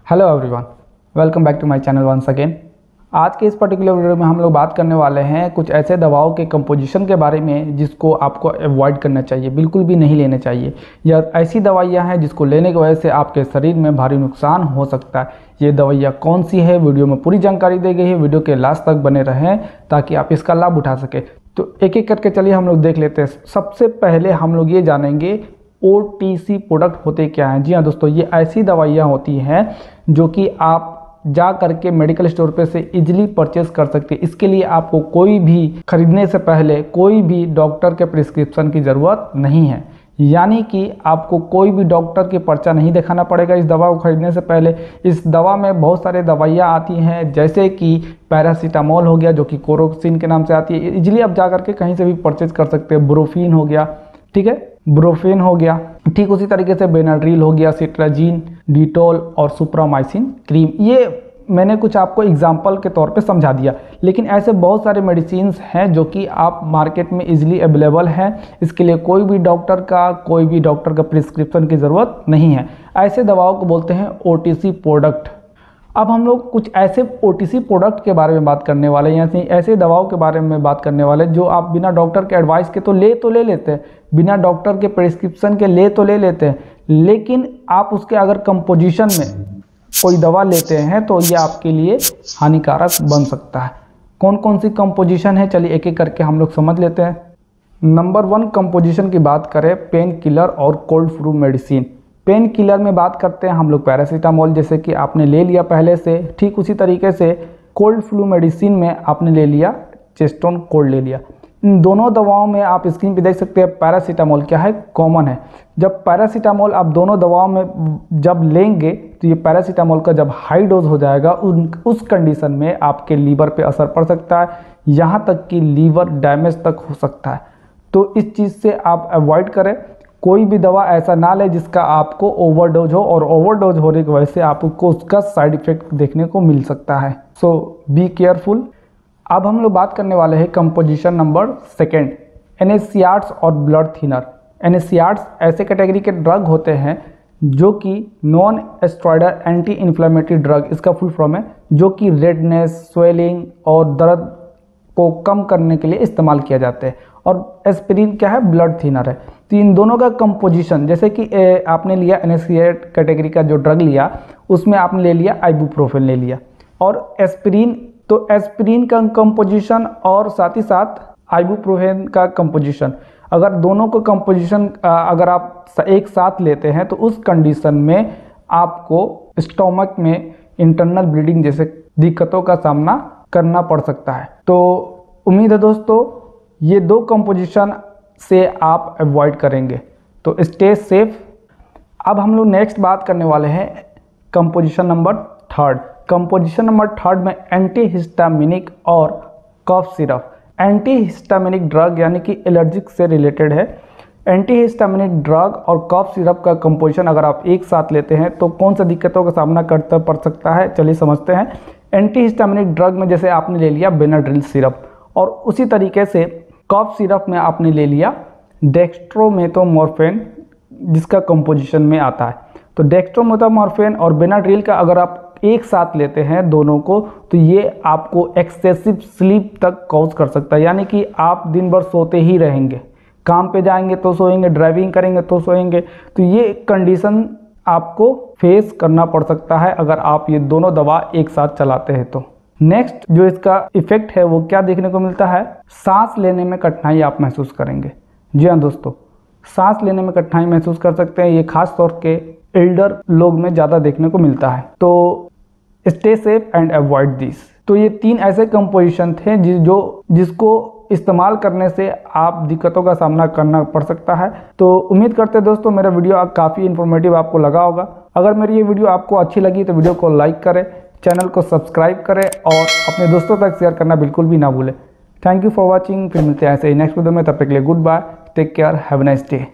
Hello everyone, welcome back to my channel once again. आज के इस पर्टिकुलर वीडियो में हम लोग बात करने वाले हैं कुछ ऐसे दवाओं के कंपोजिशन के बारे में जिसको आपको अवॉइड करना चाहिए, बिल्कुल भी नहीं लेने चाहिए। या ऐसी दवाइयां हैं जिसको लेने की वजह से आपके शरीर में भारी नुकसान हो सकता है। ये दवाइयाँ कौन सी है, वीडियो में पूरी जानकारी दी गई है। वीडियो के लास्ट तक बने रहें ताकि आप इसका लाभ उठा सकें। तो एक एक करके चलिए हम लोग देख लेते हैं। सबसे पहले हम लोग ये जानेंगे OTC प्रोडक्ट होते क्या हैं। जी हाँ दोस्तों, ये ऐसी दवाइयाँ होती हैं जो कि आप जा करके मेडिकल स्टोर पे से इजीली परचेज कर सकते हैं। इसके लिए आपको कोई भी खरीदने से पहले कोई भी डॉक्टर के प्रिस्क्रिप्शन की ज़रूरत नहीं है। यानी कि आपको कोई भी डॉक्टर की पर्चा नहीं दिखाना पड़ेगा इस दवा को खरीदने से पहले। इस दवा में बहुत सारे दवाइयाँ आती हैं, जैसे कि पैरासीटामोल हो गया जो कि कोरोसिन के नाम से आती है। इजीली आप जा करके कहीं से भी परचेज कर सकते हैं। ब्रोफिन हो गया, ठीक है, ब्रोफेन हो गया, ठीक उसी तरीके से बेनाड्रिल हो गया, सिट्राजिन, डिटॉल और सुप्रामाइसिन क्रीम। ये मैंने कुछ आपको एग्जाम्पल के तौर पे समझा दिया, लेकिन ऐसे बहुत सारे मेडिसिन्स हैं जो कि आप मार्केट में इजीली अवेलेबल हैं। इसके लिए कोई भी डॉक्टर का प्रिस्क्रिप्शन की ज़रूरत नहीं है। ऐसे दवाओं को बोलते हैं OTC प्रोडक्ट। अब हम लोग कुछ ऐसे OTC प्रोडक्ट के बारे में बात करने वाले हैं, या ऐसे दवाओं के बारे में बात करने वाले जो आप बिना डॉक्टर के एडवाइस के तो ले लेते हैं, बिना डॉक्टर के प्रिस्क्रिप्शन के ले लेते हैं, लेकिन आप उसके अगर कंपोजिशन में कोई दवा लेते हैं तो ये आपके लिए हानिकारक बन सकता है। कौन कौन सी कंपोजिशन है, चलिए एक एक करके हम लोग समझ लेते हैं। नंबर 1 कंपोजिशन की बात करें, पेन किलर और cold flu medicine. Pain killer में बात करते हैं हम लोग पैरासीटामोल, जैसे कि आपने ले लिया पहले से। ठीक उसी तरीके से कोल्ड फ्लू मेडिसिन में आपने ले लिया चेस्टोन कोल्ड ले लिया। इन दोनों दवाओं में आप स्क्रीन पे देख सकते हैं पैरासीटामोल क्या है, कॉमन है। जब पैरासीटामोल आप दोनों दवाओं में जब लेंगे तो ये पैरासीटामोल का जब हाई डोज हो जाएगा उस कंडीशन में आपके लीवर पे असर पड़ सकता है, यहाँ तक कि लीवर डैमेज तक हो सकता है। तो इस चीज़ से आप अवॉइड करें। कोई भी दवा ऐसा ना ले जिसका आपको ओवरडोज हो, और ओवरडोज होने की वजह से आपको उसका साइड इफेक्ट देखने को मिल सकता है। सो बी केयरफुल। अब हम लोग बात करने वाले हैं कंपोजिशन नंबर 2, NSAIDs और ब्लड थिनर। NSAIDs ऐसे कैटेगरी के ड्रग होते हैं जो कि non steroidal anti inflammatory drug, इसका फुल फॉर्म है, जो कि रेडनेस, स्वेलिंग और दर्द को कम करने के लिए इस्तेमाल किया जाता है। और एस्पिरिन क्या है, ब्लड थिनर है। तो इन दोनों का कंपोजिशन, जैसे कि आपने लिया NSAID कैटेगरी का जो ड्रग लिया उसमें आपने ले लिया आइबुप्रोफेन ले लिया, और एस्पिरिन, तो एस्पिरिन का कंपोजिशन और साथ ही साथ आइबुप्रोफेन का कंपोजिशन, अगर दोनों को कंपोजिशन अगर आप एक साथ लेते हैं तो उस कंडीशन में आपको स्टोमक में इंटरनल ब्लीडिंग जैसे दिक्कतों का सामना करना पड़ सकता है। तो उम्मीद है दोस्तों ये 2 कंपोजिशन से आप अवॉइड करेंगे, तो स्टे सेफ। अब हम लोग नेक्स्ट बात करने वाले हैं कंपोजिशन नंबर 3। कंपोजिशन नंबर 3 में एंटीहिस्टामिनिक और कफ सिरप। एंटीहिस्टामिनिक ड्रग यानी कि एलर्जिक से रिलेटेड है। एंटीहिस्टामिनिक ड्रग और कफ सिरप का कंपोजिशन अगर आप एक साथ लेते हैं तो कौन सा दिक्कतों का सामना करना पड़ सकता है, चलिए समझते हैं। एंटीहिस्टामिनिक ड्रग में जैसे आपने ले लिया बेनाड्रिल सिरप, और उसी तरीके से कफ सिरप में आपने ले लिया डेक्स्ट्रोमेथोमोर्फेन जिसका कंपोजिशन में आता है। तो डेक्स्ट्रोमेथोमोर्फेन और बेनाड्रिल का अगर आप एक साथ लेते हैं दोनों को, तो ये आपको एक्सेसिव स्लीप तक कॉज कर सकता है। यानी कि आप दिन भर सोते ही रहेंगे, काम पे जाएंगे तो सोएंगे, ड्राइविंग करेंगे तो सोएंगे। तो ये कंडीशन आपको फेस करना पड़ सकता है अगर आप ये दोनों दवा एक साथ चलाते हैं तो। नेक्स्ट जो इसका इफेक्ट है वो क्या देखने को मिलता है, सांस लेने में कठिनाई आप महसूस करेंगे। जी हाँ दोस्तों, सांस लेने में कठिनाई महसूस कर सकते हैं। ये खास तौर के एल्डर लोग में ज़्यादा देखने को मिलता है। तो stay safe and avoid this. तो ये 3 ऐसे कंपोजिशन थे जिसको इस्तेमाल करने से आप दिक्कतों का सामना करना पड़ सकता है। तो उम्मीद करते हैं दोस्तों मेरा वीडियो काफ़ी इन्फॉर्मेटिव आपको लगा होगा। अगर मेरी ये वीडियो आपको अच्छी लगी तो वीडियो को लाइक करें, चैनल को सब्सक्राइब करें और अपने दोस्तों तक शेयर करना बिल्कुल भी ना भूलें। Thank you for watching. फिर मिलते हैं ऐसे ही नेक्स्ट वीडियो में, तब तक के लिए good bye, take care, have a nice day.